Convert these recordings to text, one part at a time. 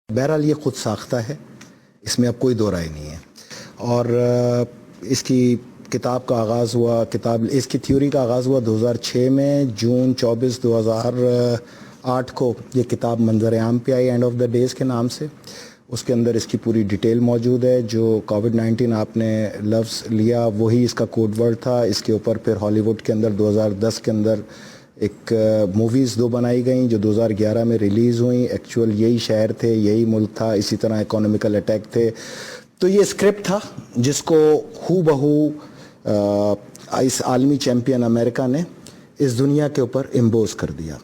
بہرحال یہ خود ساختہ ہے، اس میں اب کوئی دو رائے نہیں ہے. اور اس کی کتاب کا آغاز ہوا، اس کی تھیوری کا آغاز ہوا 2006 میں، جون 24 2008 کو یہ کتاب منظر عام پہ آئی، اینڈ آف دا ڈیز کے نام سے. اس کے اندر اس کی پوری ڈیٹیل موجود ہے. جو کووڈ-19 آپ نے لفظ لیا وہی اس کا کوڈ ورڈ تھا. اس کے اوپر پھر ہالی ووڈ کے اندر 2010 کے اندر ایک موویز 2 بنائی گئیں جو 2011 میں ریلیز ہوئیں. ایکچوئل یہی شہر تھے، یہی ملک تھا، اسی طرح اکانومیکل اٹیک تھے. تو یہ اسکرپٹ تھا جس کو ہو بہو اس عالمی چیمپئن امریکہ نے اس دنیا کے اوپر امبوز کر دیا.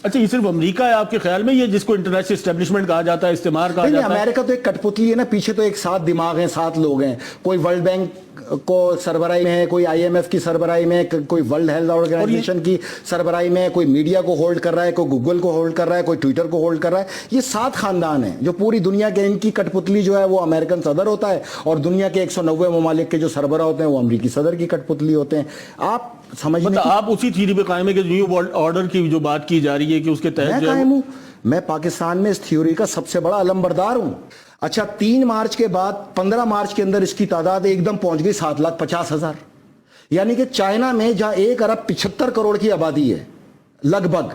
اچھا، یہ صرف امریکہ ہے آپ کے خیال میں، یہ جس کو انٹرنیشنل اسٹیبلشمنٹ کہا جاتا ہے، استعمار کہا جاتا ہے؟ امریکہ تو ایک کٹ پتلی ہے نا، پیچھے تو ایک 7 دماغ ہیں، 7 لوگ ہیں. کوئی ورلڈ بینک کو سربراہی میں ہے، کوئی IMF کی سربراہی میں ہے، کوئی ورلڈ ہیلتھ آرگنائزیشن کی سربراہی میں ہے، کوئی میڈیا کو ہولڈ کر رہا ہے، کوئی گوگل کو ہولڈ کر رہا ہے، کوئی ٹویٹر کو ہولڈ کر رہا ہے. یہ 7 خاندان ہیں جو پوری دنیا کے، ان کی کٹ پتلی جو ہے وہ امریکن صدر ہوتا ہے، اور دنیا کے 190 ممالک کے جو سربراہ ہوتے ہیں وہ امریکی صدر کی کٹ پتلی ہوتے ہیں. آپ سمجھنے آپ اسی تھیوری پہ قائم ہے کہ نیو ورلڈ آرڈر کی جو بات کی جا رہی ہے کہ اس کے تحت میں قائم ہوں. میں پاکستان میں اس تھیوری کا سب سے بڑا علمبردار ہوں. اچھا، 3 مارچ کے بعد 15 مارچ کے اندر اس کی تعداد ایک دم پہنچ گئی 7,50,000. یعنی کہ چائنا میں جہاں 1 ارب 75 کروڑ کی آبادی ہے لگ بھگ،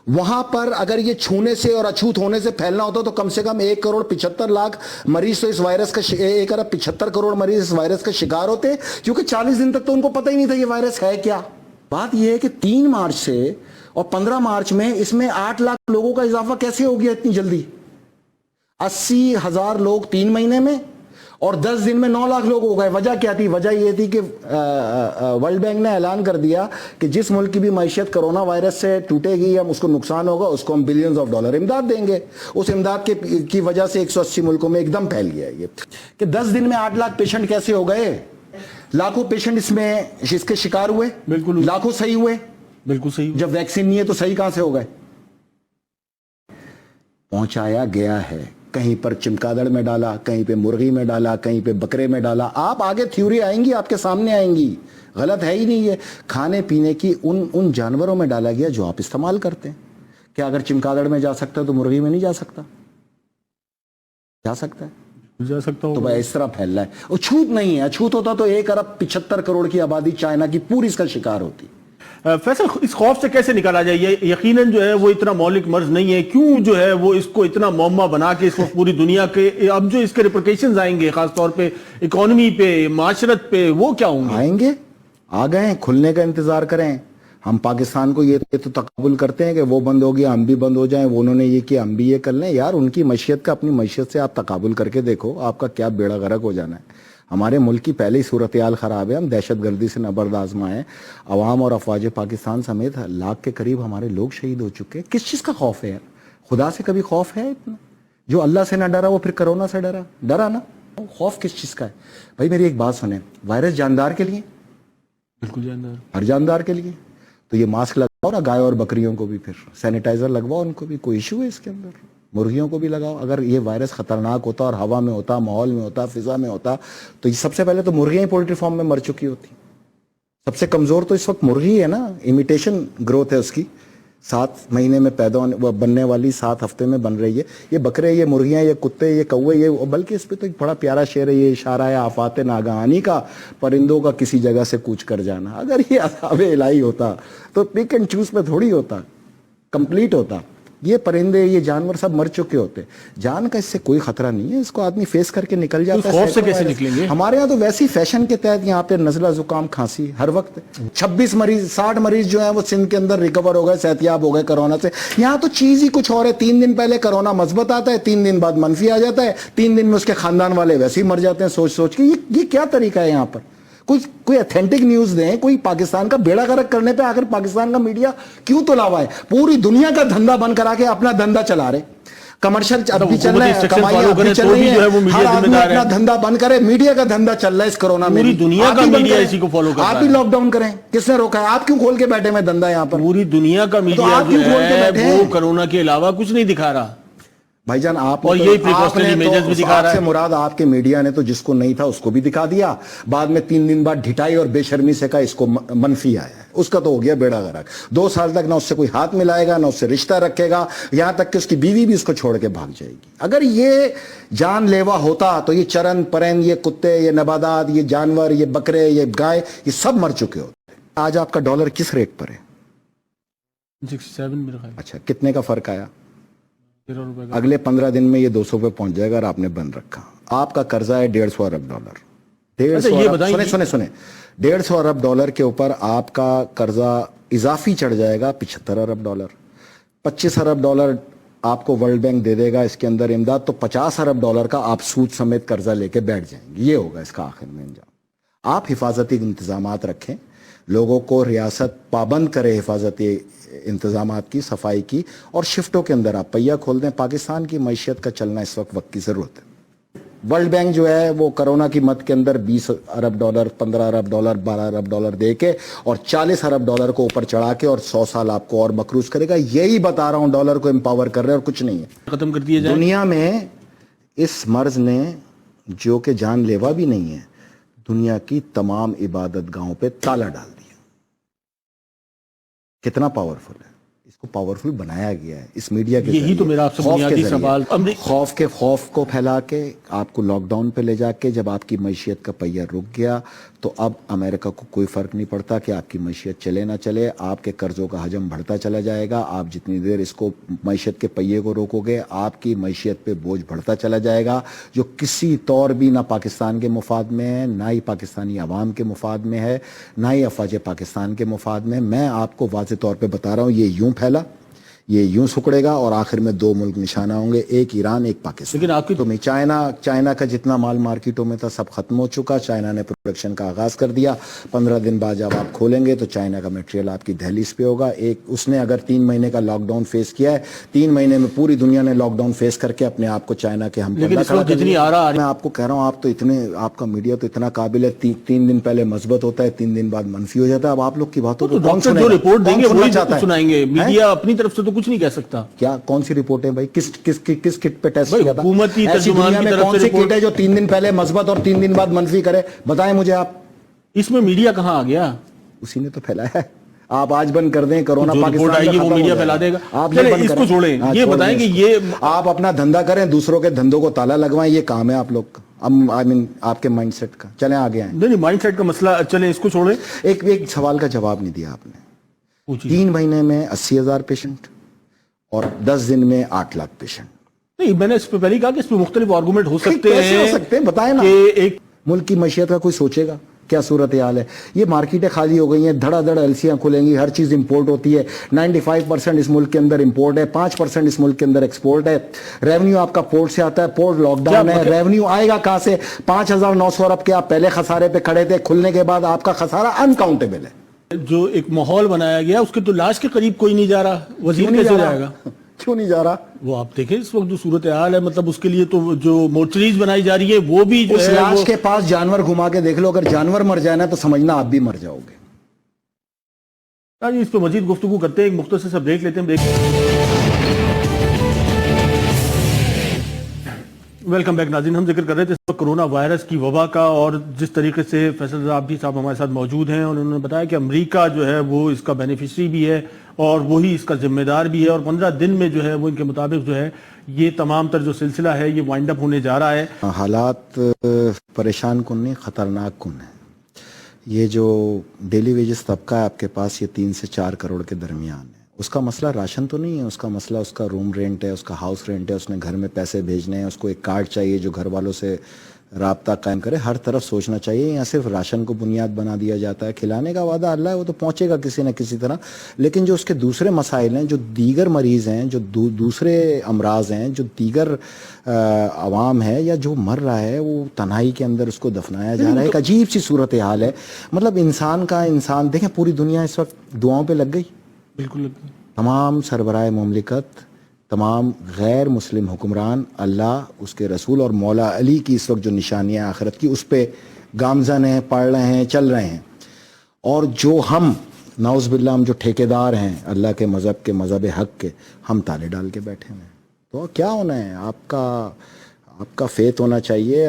وہاں پر اگر یہ چھونے سے اور اچھوت ہونے سے پھیلنا ہوتا تو کم سے کم 1 کروڑ 75 لاکھ مریض تو اس وائرس کا 1 ارب 75 کروڑ مریض اس وائرس کا شکار ہوتے، کیونکہ 40 دن تک تو ان کو پتہ ہی نہیں تھا یہ وائرس ہے کیا. بات یہ ہے کہ 3 مارچ سے اور 15 مارچ میں اس میں 8 لاکھ لوگوں کا اضافہ کیسے ہو گیا اتنی جلدی؟ 80,000 لوگ 3 مہینے میں، اور 10 دن میں 9 لاکھ لوگ ہو گئے. وجہ کیا تھی؟ وجہ یہ تھی کہ ورلڈ بینک نے اعلان کر دیا کہ جس ملک کی بھی معیشت کرونا وائرس سے ٹوٹے گی یا اس کو نقصان ہوگا اس کو ہم بلینز آف ڈالر امداد دیں گے. اس امداد کی وجہ سے 180 ملکوں میں ایک دم پھیل گیا یہ کہ 10 دن میں 8 لاکھ پیشنٹ کیسے ہو گئے. لاکھوں پیشنٹ اس کے شکار ہوئے، بالکل لاکھوں صحیح ہوئے. بالکل صحیح. جب ویکسین نہیں ہے تو صحیح کہاں سے ہو گئے؟ پہنچایا گیا ہے، کہیں پر چمکادڑ میں ڈالا، کہیں پہ مرغی میں ڈالا، کہیں پہ بکرے میں ڈالا. آپ آگے تھیوری آئیں گی، آپ کے سامنے آئیں گی. غلط ہے ہی نہیں ہے. کھانے پینے کی ان جانوروں میں ڈالا گیا جو آپ استعمال کرتے ہیں. کیا اگر چمکادڑ میں جا سکتا ہے تو مرغی میں نہیں جا سکتا؟ جا سکتا ہے، جا سکتا ہوں. تو بھائی اس طرح پھیل رہا ہے. اچھوت نہیں ہے. اچھوت ہوتا تو 1 ارب 75 کروڑ کی آبادی چائنا کی پوری اس کا شکار ہوتی. فیصل، اس خوف سے کیسے نکالا جائے؟ یہ یقیناً جو ہے وہ اتنا مولک مرض نہیں ہے، کیوں جو ہے وہ اس کو اتنا معمہ بنا کے اس وقت پوری دنیا کے اب جو اس کے ریپرکیشنز آئیں گے خاص طور پہ اکانومی پہ، معاشرت پہ، وہ کیا ہوں گے؟ آئیں گے، آ گئے، کھلنے کا انتظار کریں. ہم پاکستان کو یہ تو تقابل کرتے ہیں کہ وہ بند ہو گیا ہم بھی بند ہو جائیں، وہ انہوں نے یہ کیا ہم بھی یہ کر لیں. یار ان کی معیشت کا اپنی معیشت سے آپ تقابل کر کے دیکھو، آپ کا کیا بیڑا غرق ہو جانا ہے. ہمارے ملک کی پہلے ہی صورتحال خراب ہے، ہم دہشت گردی سے نبرد آزما ہیں. عوام اور افواج پاکستان سمیت لاکھ کے قریب ہمارے لوگ شہید ہو چکے. کس چیز کا خوف ہے یار؟ خدا سے کبھی خوف ہے اتنا؟ جو اللہ سے نہ ڈرا وہ پھر کرونا سے ڈرا نا. خوف کس چیز کا ہے بھائی؟ میری ایک بات سنیں، وائرس جاندار کے لیے، بالکل جاندار، ہر جاندار کے لیے. تو یہ ماسک لگاؤ نا گائے اور بکریوں کو بھی، پھر سینیٹائزر لگواؤ ان کو بھی، کوئی ایشو ہے اس کے اندر؟ مرغیوں کو بھی لگاؤ. اگر یہ وائرس خطرناک ہوتا اور ہوا میں ہوتا، ماحول میں ہوتا، فضا میں ہوتا تو یہ سب سے پہلے تو مرغیاں ہی پولٹری فارم میں مر چکی ہوتی. سب سے کمزور تو اس وقت مرغی ہے نا، امیٹیشن گروتھ ہے اس کی. 7 مہینے میں پیدا بننے والی 7 ہفتے میں بن رہی ہے. یہ بکرے، یہ مرغیاں، یہ کتے، یہ کوے، یہ بلکہ اس پہ تو ایک بڑا پیارا شعر ہے، یہ اشارہ ہے آفات ناگہانی کا، پرندوں کا کسی جگہ سے کوچ کر جانا. اگر یہ عذاب الہی ہوتا تو پک اینڈ چوز پہ تھوڑی ہوتا، کمپلیٹ ہوتا. یہ پرندے، یہ جانور سب مر چکے ہوتے. جان کا اس سے کوئی خطرہ نہیں ہے، اس کو آدمی فیس کر کے نکل جاتا ہے. خوف سے کیسے نکلیں گے؟ ہمارے یہاں تو ویسی فیشن کے تحت یہاں پہ نزلہ زکام کھانسی ہر وقت. 26 مریض 60 مریض جو ہیں وہ سندھ کے اندر ریکور ہو گئے، صحت یاب ہو گئے کرونا سے. یہاں تو چیز ہی کچھ اور ہے. 3 دن پہلے کرونا مثبت آتا ہے، 3 دن بعد منفی آ جاتا ہے، 3 دن میں اس کے خاندان والے ویسے ہی مر جاتے ہیں سوچ کے. یہ کیا طریقہ ہے یہاں پر؟ کوئی اتھینٹک نیوز دیں، کوئی پاکستان کا بیڑا غرق کرنے پہ آخر پاکستان کا میڈیا کیوں تلا ہوا ہے؟ پوری دنیا کا دھندا بند کرا کے اپنا دھندا چلا رہے. کمرشل اب بھی چل رہا ہے، کمائیاں اب بھی چل رہی ہیں، ہر آدمی اپنا دھندا بند کرے. میڈیا کا دھندا چل رہا ہے اس کرونا میں، پوری دنیا کا میڈیا اسی کو فالو کر رہا ہے. آپ بھی لاک ڈاؤن کریں، کس نے روکا ہے؟ آپ کیوں کھول کے بیٹھے میں دھندا یہاں پر؟ پوری دنیا کا میڈیا جو ہے وہ کرونا کے علاوہ کچھ نہیں دکھا رہا. بھائی جان آپ اور یہی precautionary measures بھی دکھا رہا ہے. سے مراد آپ کے میڈیا نے تو جس کو نہیں تھا اس کو بھی دکھا دیا, بعد میں 3 دن بعد ڈھٹائی اور بے شرمی سے کہا اس کو منفی آیا ہے, اس کا تو ہو گیا بیڑا غرق. 2 سال تک نہ اس سے کوئی ہاتھ ملائے گا, نہ اس سے رشتہ رکھے گا, یہاں تک کہ اس کی بیوی بھی اس کو چھوڑ کے بھاگ جائے گی. اگر یہ جان لیوا ہوتا تو یہ چرن پرند, یہ کتے, یہ نباتات, یہ جانور, یہ بکرے, یہ گائے, یہ سب مر چکے ہوتے. آج آپ کا ڈالر کس ریٹ پر ہے؟ 67 میرا خیال. اچھا, کتنے کا فرق آیا؟ 13 روپے کا. اگلے 15 دن میں یہ 200 پہ پہنچ جائے گا اور آپ نے بند رکھا. آپ کا قرضہ ہے 150 ارب ڈالر. 150 ارب ڈالر کے اوپر آپ کا قرضہ اضافی چڑھ جائے گا 75 ارب ڈالر. 25 ارب ڈالر آپ کو ورلڈ بینک دے دے گا اس کے اندر امداد, تو 50 ارب ڈالر کا آپ سود سمیت قرضہ لے کے بیٹھ جائیں گے. یہ ہوگا اس کا آخر میں انجام. آپ حفاظتی انتظامات رکھیں, لوگوں کو ریاست پابند کرے حفاظتی انتظامات کی, صفائی کی, اور شفٹوں کے اندر آپ پہیہ کھول دیں. پاکستان کی معیشت کا چلنا اس وقت کی ضرورت ہے. ورلڈ بینک جو ہے وہ کرونا کی مد کے اندر 20 ارب ڈالر, 15 ارب ڈالر, 12 ارب ڈالر دے کے اور 40 ارب ڈالر کو اوپر چڑھا کے اور 100 سال آپ کو اور مقروض کرے گا. یہی بتا رہا ہوں, ڈالر کو امپاور کر رہے اور کچھ نہیں ہے. ختم کر دیا جائے. دنیا میں اس مرض نے, جو کہ جان لیوا بھی نہیں ہے, دنیا کی تمام عبادت گاہوں پہ تالا ڈال دیا. کتنا پاورفل ہے, اس کو پاورفل بنایا گیا ہے اس میڈیا کے. یہی تو میرا آپ سے بنیادی سوال. خوف کو پھیلا کے آپ کو لاک ڈاؤن پہ لے جا کے, جب آپ کی معیشت کا پہیہ رک گیا تو اب امریکہ کو کوئی فرق نہیں پڑتا کہ آپ کی معیشت چلے نہ چلے. آپ کے قرضوں کا حجم بڑھتا چلا جائے گا. آپ جتنی دیر اس کو معیشت کے پہیے کو روکو گے, آپ کی معیشت پہ بوجھ بڑھتا چلا جائے گا, جو کسی طور بھی نہ پاکستان کے مفاد میں ہے, نہ ہی پاکستانی عوام کے مفاد میں ہے, نہ ہی افواج پاکستان کے مفاد میں. میں آپ کو واضح طور پہ بتا رہا ہوں, یہ یوں پھیلا, یہ یوں سکڑے گا اور آخر میں 2 ملک نشانہ ہوں گے, ایک ایران, ایک پاکستان. لیکن آپ کی تو میں چائنا کا جتنا مال مارکیٹوں میں تھا سب ختم ہو چکا. چائنا نے پروڈکشن کا آغاز کر دیا. 15 دن بعد جب آپ کھولیں گے تو چائنا کا میٹیریل آپ کی دہلیز پہ ہوگا. اس نے اگر 3 مہینے کا لاک ڈاؤن فیس کیا ہے, 3 مہینے میں پوری دنیا نے لاک ڈاؤن فیس کر کے اپنے آپ کو چائنا کے ہم جتنی آ رہا. میں آپ کو کہہ رہا ہوں, آپ تو اتنے, آپ کا میڈیا تو اتنا قابل ہے, 3 دن پہلے مثبت ہوتا ہے, 3 دن بعد منفی ہو جاتا ہے. اب آپ لوگ کی باتوں کو کون سنے گا؟ جو رپورٹ دیں گے وہی سنائیں گے. میڈیا اپنی طرف سے تو کچھ نہیں کہہ سکتا. کیا کون سی رپورٹ ہے بھائی؟ کس کٹ پہ ٹیسٹ کیا تھا؟ حکومتی ترجمان کی طرف کون سی کٹ ہے جو 3 دن پہلے مثبت اور 3 دن بعد منفی کرے؟ بتائیں مجھے آپ. اس میں میڈیا کہاں آ گیا؟ اسی نے تو پھیلایا ہے. آپ آج بند کر دیں, کرونا پاکستان آئے گی وہ میڈیا پھیلا دے گا. آپ اس کو چھوڑیں, یہ بتائیں کہ یہ آپ اپنا دھندا کریں, دوسروں کے دھندوں کو تالا لگوائیں, یہ کام ہے آپ لوگ کا. آپ کے مائنڈ سیٹ کا. چلیں آگے آئیں. نہیں, مائنڈ سیٹ کا مسئلہ, چلیں اس کو چھوڑیں. ایک سوال کا جواب نہیں دیا آپ نے. 3 مہینے میں 80,000 پیشنٹ اور 10 دن میں 8 لاکھ پیشنٹ. نہیں, میں نے اس پہ پہلے کہا کہ اس پہ مختلف آرگومنٹ ہو سکتے ہیں. بتائیں نا, ایک ملک کی معیشت کا کوئی سوچے گا کیا صورتحال ہے؟ یہ مارکیٹیں خالی ہو گئی ہیں, دھڑا دھڑ ایلسیاں کھلیں گی, ہر چیز امپورٹ ہوتی ہے. 95% اس ملک کے اندر امپورٹ ہے, 5% اس ملک کے اندر ایکسپورٹ ہے. ریونیو آپ کا پورٹ سے آتا ہے, پورٹ لاک ڈاؤن ہے, ریونیو آئے گا کہاں سے؟ 5,900 ارب کے آپ پہلے خسارے پہ کھڑے تھے, کھلنے کے بعد آپ کا خسارہ انکاؤنٹیبل ہے. جو ایک ماحول بنایا گیا اس کے تو لاش کے قریب کوئی نہیں جا رہا. وزیر کیسے جائے گا؟ کیوں نہیں جا رہا؟ وہ آپ دیکھیں اس وقت جو صورتحال ہے, مطلب اس کے لیے تو جو مورچریز بنائی جا رہی ہے وہ بھی جو اس لاش کے پاس جانور گھما کے دیکھ لو, اگر جانور مر جائے نا تو سمجھنا آپ بھی مر جاؤ گے. اس پہ مزید گفتگو کرتے ہیں, ایک مختصر سا بریک لیتے ہیں. ویلکم بیک ناظرین. ہم ذکر کر رہے تھے کرونا وائرس کی وبا کا, اور جس طریقے سے فیصل رضا صاحب ہمارے ساتھ موجود ہیں, اور انہوں نے بتایا کہ امریکہ جو ہے وہ اس کا بینیفیشری بھی ہے اور وہی اس کا ذمہ دار بھی ہے, اور 15 دن میں جو ہے وہ ان کے مطابق جو ہے یہ تمام تر جو سلسلہ ہے یہ وائنڈ اپ ہونے جا رہا ہے. حالات پریشان کن نہیں, خطرناک کن ہے. یہ جو ڈیلی ویجز طبقہ ہے آپ کے پاس, یہ 3 سے 4 کروڑ کے درمیان ہے. اس کا مسئلہ راشن تو نہیں ہے, اس کا مسئلہ اس کا روم رینٹ ہے, اس کا ہاؤس رینٹ ہے, اس نے گھر میں پیسے بھیجنے ہیں, اس کو ایک کارڈ چاہیے جو گھر والوں سے رابطہ قائم کرے. ہر طرف سوچنا چاہیے. یہاں صرف راشن کو بنیاد بنا دیا جاتا ہے. کھلانے کا وعدہ اللہ ہے, وہ تو پہنچے گا کسی نہ کسی طرح, لیکن جو اس کے دوسرے مسائل ہیں, جو دیگر مریض ہیں, جو دوسرے امراض ہیں, جو دیگر عوام ہے یا جو مر رہا ہے, وہ تنہائی کے اندر اس کو دفنایا جا رہا ہے. ایک عجیب سی صورتحال ہے. مطلب انسان دیکھیں, پوری دنیا اس وقت دعاؤں پہ لگ گئی. بالکل. تمام سربراہ مملکت, تمام غیر مسلم حکمران, اللہ, اس کے رسول اور مولا علی کی اس وقت جو نشانیاں آخرت کی, اس پہ گامزن ہیں, پڑھ رہے ہیں, چل رہے ہیں. اور جو ہم نعوذ باللہ, ہم جو ٹھیکیدار ہیں اللہ کے مذہب حق کے, ہم تالے ڈال کے بیٹھے ہیں. تو کیا ہونا ہے آپ کا فیت ہونا چاہیے.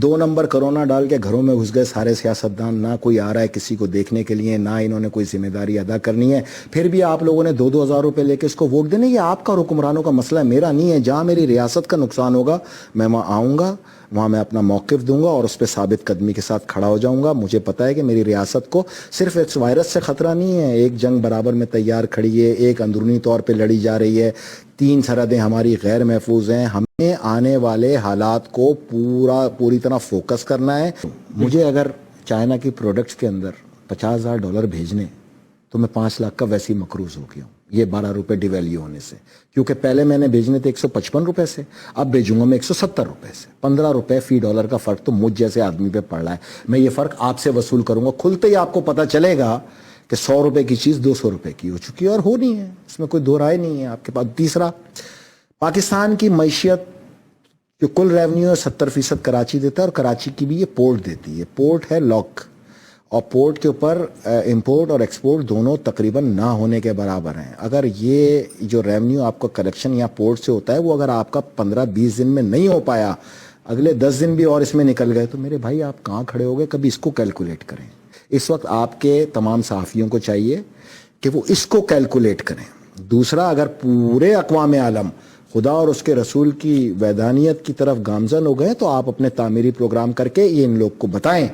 2 نمبر کرونا ڈال کے گھروں میں گھس گئے سارے سیاستدان, نہ کوئی آ رہا ہے کسی کو دیکھنے کے لیے, نہ انہوں نے کوئی ذمہ داری ادا کرنی ہے. پھر بھی آپ لوگوں نے 2-2 ہزار روپے لے کے اس کو ووٹ دینے. یہ آپ کا حکمرانوں کا مسئلہ ہے, میرا نہیں ہے. جہاں میری ریاست کا نقصان ہوگا میں وہاں آؤں گا, وہاں میں اپنا موقف دوں گا اور اس پہ ثابت قدمی کے ساتھ کھڑا ہو جاؤں گا. مجھے پتا ہے کہ میری ریاست کو صرف اس وائرس سے خطرہ نہیں ہے, ایک جنگ برابر میں تیار کھڑی ہے, ایک اندرونی طور پہ لڑی جا رہی ہے, 3 سرحدیں ہماری غیر محفوظ ہیں. ہمیں آنے والے حالات کو پوری طرح فوکس کرنا ہے. مجھے اگر چائنا کی پروڈکٹس کے اندر $50,000 بھیجنے تو میں 5 لاکھ کا ویسے ہی مقروض ہو گیا ہوں, یہ 12 روپے ڈیویلیو ہونے سے. کیونکہ پہلے میں نے بھیجنے تھے 155 روپے سے, اب بھیجوں گا میں 170 روپے سے. 15 روپے فی ڈالر کا فرق تو مجھ جیسے آدمی پہ پڑ رہا ہے. میں یہ فرق آپ سے وصول کروں گا. کھلتے ہی آپ کو پتا چلے گا کہ 100 روپے کی چیز 200 روپے کی ہو چکی ہے, اور ہونی ہے, اس میں کوئی دو رائے نہیں ہے آپ کے پاس. تیسرا, پاکستان کی معیشت جو کل ریونیو ہے 70% کراچی دیتا ہے, اور کراچی کی بھی یہ پورٹ دیتی ہے. پورٹ ہے لاک, اور پورٹ کے اوپر امپورٹ اور ایکسپورٹ دونوں تقریباً نہ ہونے کے برابر ہیں. اگر یہ جو ریونیو آپ کا کلیکشن یا پورٹ سے ہوتا ہے وہ اگر آپ کا 15-20 دن میں نہیں ہو پایا, اگلے 10 دن بھی اور اس میں نکل گئے, تو میرے بھائی آپ کہاں کھڑے ہو گئے؟ کبھی اس کو کیلکولیٹ کریں. اس وقت آپ کے تمام صحافیوں کو چاہیے کہ وہ اس کو کیلکولیٹ کریں. دوسرا, اگر پورے اقوام عالم خدا اور اس کے رسول کی ویدانیت کی طرف گامزن ہو گئے تو آپ اپنے تعمیری پروگرام کر کے یہ ان لوگ کو بتائیں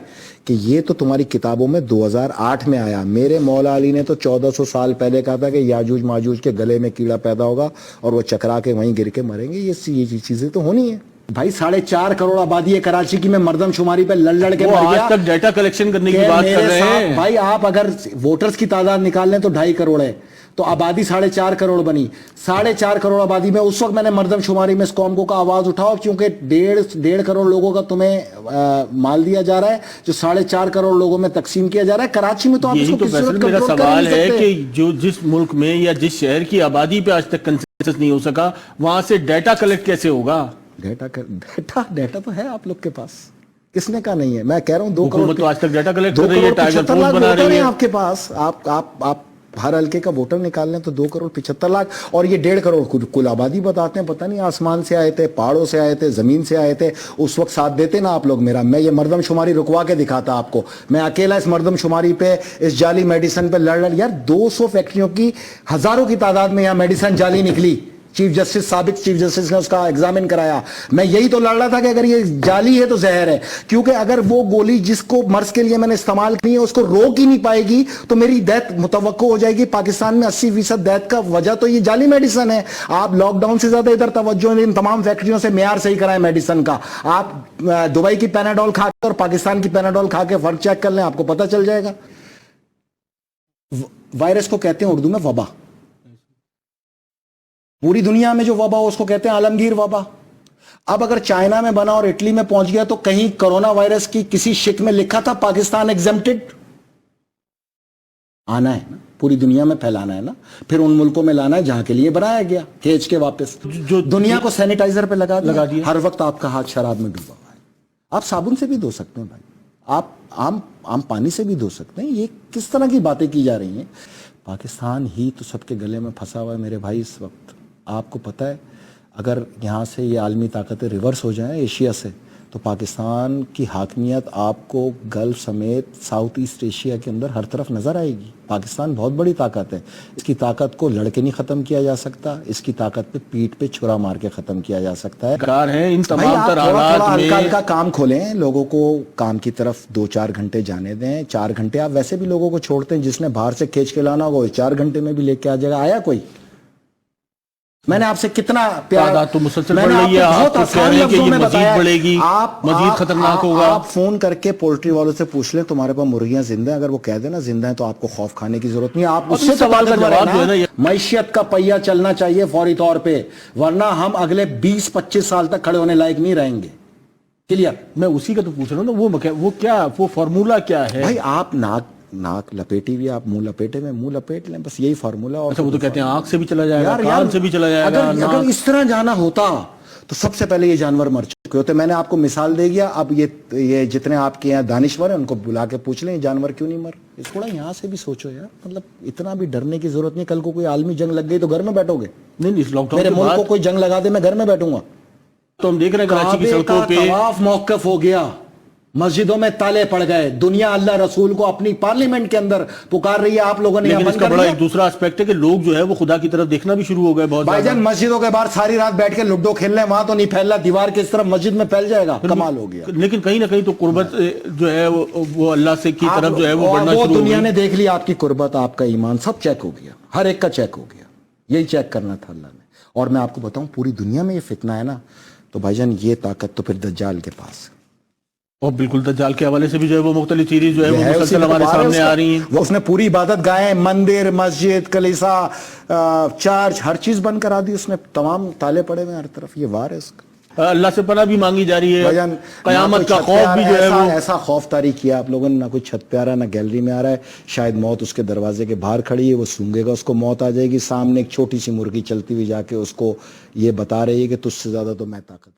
کہ یہ تو تمہاری کتابوں میں 2008 میں آیا. میرے مولا علی نے تو 1400 سال پہلے کہا تھا کہ یاجوج ماجوج کے گلے میں کیڑا پیدا ہوگا اور وہ چکرا کے وہیں گر کے مریں گے. یہ چیزیں تو ہونی ہیں بھائی. 4.5 کروڑ آبادی ہے کراچی کی, میں مردم شماری پہ لڑ کے مر گیا. آج تک ڈیٹا کلیکشن کرنے کی بات کر رہے ہیں بھائی. آپ اگر ووٹرز کی تعداد نکال لیں تو 2.5 کروڑ ہے, تو آبادی 4.5 کروڑ بنی. 4.5 کروڑ آبادی میں اس وقت میں نے مردم شماری میں اس قوم کو کا آواز اٹھاؤ, کیونکہ 1.5 کروڑ لوگوں کا تمہیں مال دیا جا رہا ہے جو 4.5 کروڑ لوگوں میں تقسیم کیا جا رہا ہے. کراچی میں تو آپ اس کو کسی صورت میرا کنٹرول سوال کر نہیں ہے سکتے. کہ جو جس ملک میں یا جس شہر کی آبادی پہ آج تک کنسنسس نہیں ہو سکا, وہاں سے ڈیٹا کلیکٹ کیسے ہوگا؟ ڈیٹا تو ہے آپ لوگ کے پاس, کس نے کہا نہیں ہے؟ میں کہہ رہا ہوں 2 کروڑ حکومت تو آج تک ڈیٹا کلیکٹ کر رہی ہے, ٹائیگر فورس بنا رہی ہے آپ کے پاس. آپ ہر حلقے کا ووٹر نکال لیں تو 2 کروڑ 75 لاکھ, اور یہ 1.5 کروڑ کل آبادی بتاتے ہیں. پتہ نہیں آسمان سے آئے تھے, پہاڑوں سے آئے تھے, زمین سے آئے تھے, اس وقت ساتھ دیتے نا آپ لوگ میرا. میں یہ مردم شماری رکوا کے دکھاتا آپ کو. میں اکیلا اس مردم شماری پہ, اس جعلی میڈیسن پہ لڑ یار 200 فیکٹریوں کی ہزاروں کی تعداد میں یہاں میڈیسن جعلی نکلی. چیف جسٹس, سابق چیف جسٹس نے اس کا ایگزامن کرایا. میں یہی تو لڑ رہا تھا کہ اگر یہ جعلی ہے تو زہر ہے, کیونکہ اگر وہ گولی جس کو مرض کے لیے میں نے استعمال کی ہے اس کو روک ہی نہیں پائے گی تو میری ڈیتھ متوقع ہو جائے گی. پاکستان میں 80% ڈیتھ کا وجہ تو یہ جعلی میڈیسن ہے. آپ لاک ڈاؤن سے زیادہ ادھر توجہ ان تمام فیکٹریوں سے معیار صحیح کرائیں میڈیسن کا. آپ دبئی کی پیناڈول کھا کے اور پاکستان کی پیناڈول کھا کے فرق چیک کر لیں, آپ کو پتہ چل جائے گا. وائرس کو کہتے ہیں اردو میں وبا. پوری دنیا میں جو وبا ہو اس کو کہتے ہیں عالمگیر وبا. اب اگر چائنا میں بنا اور اٹلی میں پہنچ گیا تو کہیں کرونا وائرس کی کسی شک میں لکھا تھا پاکستان ایگزمپٹڈ؟ آنا ہے نا, پوری دنیا میں پھیلانا ہے نا, پھر ان ملکوں میں لانا ہے جہاں کے لیے بنایا گیا, کھینچ کے واپس جو دنیا کو سینیٹائزر پہ لگا دیا. ہر وقت آپ کا ہاتھ شراب میں ڈوبا ہوا ہے. آپ صابن سے بھی دھو سکتے ہیں بھائی, آپ عام پانی سے بھی دھو سکتے ہیں. یہ کس طرح کی باتیں کی جا رہی ہیں؟ پاکستان ہی تو سب کے گلے میں پھنسا ہوا ہے میرے بھائی اس وقت. آپ کو پتہ ہے اگر یہاں سے یہ عالمی طاقتیں ریورس ہو جائیں ایشیا سے, تو پاکستان کی حاکمیت آپ کو گلف سمیت ساؤتھ ایسٹ ایشیا کے اندر ہر طرف نظر آئے گی. پاکستان بہت بڑی طاقت ہے, اس کی طاقت کو لڑ کے نہیں ختم کیا جا سکتا, اس کی طاقت پہ پیٹ پہ چھرا مار کے ختم کیا جا سکتا ہے. کار ہیں ان تمام آپ تر تھوڑا حالات میں ہلکا کام کھولیں, لوگوں کو کام کی طرف 2-4 گھنٹے جانے دیں. 4 گھنٹے آپ ویسے بھی لوگوں کو چھوڑتے ہیں, جس نے باہر سے کھینچ کے لانا ہوگا 4 گھنٹے میں بھی لے کے آ جائے گا. آیا کوئی؟ میں نے آپ سے کتنا پیار, تعداد تو مسلسل بڑھ رہی ہے, آپ تو کہہ رہے ہیں کہ یہ مزید بڑھے گی, مزید خطرناک ہوگا. آپ فون کر کے پولٹری والوں سے پوچھ لیں تمہارے پاس مرغیاں زندہ ہیں, اگر وہ کہہ دیں نا زندہ ہیں تو آپ کو خوف کھانے کی ضرورت نہیں ہے. آپ اس سے سوال کا جواب جو ہے نا, معیشت کا پہیہ چلنا چاہیے فوری طور پہ, ورنہ ہم اگلے 20-25 سال تک کھڑے ہونے لائق نہیں رہیں گے. کلیئر؟ میں اسی کا تو پوچھ رہا ہوں نا, وہ کیا, وہ فارمولا کیا ہے بھائی؟ آپ ناک لپیٹی ہوئی, آپ منہ لپیٹے میں منہ لپیٹ لیں, بس یہی فارمولا. اچھا, وہ تو کہتے ہیں آنکھ سے بھی چلا جائے گا, کان سے بھی چلا جائے گا. اگر اس طرح جانا ہوتا تو سب سے پہلے یہ جانور مر تو میں نے آپ کو مثال دے گیا. اب یہ جتنے آپ کے یہاں دانشور ہیں ان کو بلا کے پوچھ لیں جانور کیوں نہیں مر. تھوڑا یہاں سے بھی سوچو یار, مطلب اتنا بھی ڈرنے کی ضرورت نہیں. کل کو کوئی عالمی جنگ لگ گئی تو گھر میں بیٹھو گے؟ نہیں, اس لاک ڈاؤن میرے ملک کو کوئی جنگ لگا دے میں گھر میں بیٹھوں گا؟ تو ہم دیکھ رہے ہیں کراچی کی کعبے سڑکوں کا پہ طواف موقف ہو گیا, مسجدوں میں تالے پڑ گئے, دنیا اللہ رسول کو اپنی پارلیمنٹ کے اندر پکار رہی ہے, آپ لوگوں نے لیکن اس کا بڑا ایک دوسرا اسپیکٹ ہے کہ لوگ جو ہے وہ خدا کی طرف دیکھنا بھی شروع ہو گئے بہت بھائی زیادہ. جان مسجدوں کے باہر ساری رات بیٹھ کے لڈو کھیل رہے ہیں, وہاں تو نہیں پھیل رہا, دیوار کے اس طرف مسجد میں پھیل جائے گا, کمال ہو گیا. لیکن کہیں نہ کہیں تو قربت جو ہے وہ اللہ سے کی طرف جو ہے وہ بڑھنا شروع ہو دنیا گئی. نے دیکھ لی آپ کی قربت, آپ کا ایمان سب چیک ہو گیا, ہر ایک کا چیک ہو گیا. یہی چیک کرنا تھا اللہ نے. اور میں آپ کو بتاؤں پوری دنیا میں یہ فتنہ ہے نا, تو بھائی جان یہ طاقت تو پھر دجال کے پاس. اور بالکل دجال کے حوالے سے بھی جو ہے وہ مختلف چیزیں جو ہے وہ مسلسل ہمارے سامنے آ رہی ہیں. وہ اس نے پوری عبادت گاہیں, مندر, مسجد, کلیسا, چرچ, ہر چیز بند کرا دی اس نے, تمام تالے پڑے ہوئے ہر طرف. یہ وار ہے اس کا. اللہ سے پناہ بھی مانگی جا رہی ہے, قیامت کا خوف بھی جو ہے وہ ایسا خوف طاری کیا آپ لوگوں نے, نہ کوئی چھت پہ آ رہا ہے نہ گیلری میں آ رہا ہے. شاید موت اس کے دروازے کے باہر کھڑی ہے, وہ سونگے گا, اس کو موت آ جائے گی. سامنے ایک چھوٹی سی مرغی چلتی ہوئی جا کے اس کو یہ بتا رہی ہے کہ تجھ سے زیادہ تو میں طاقت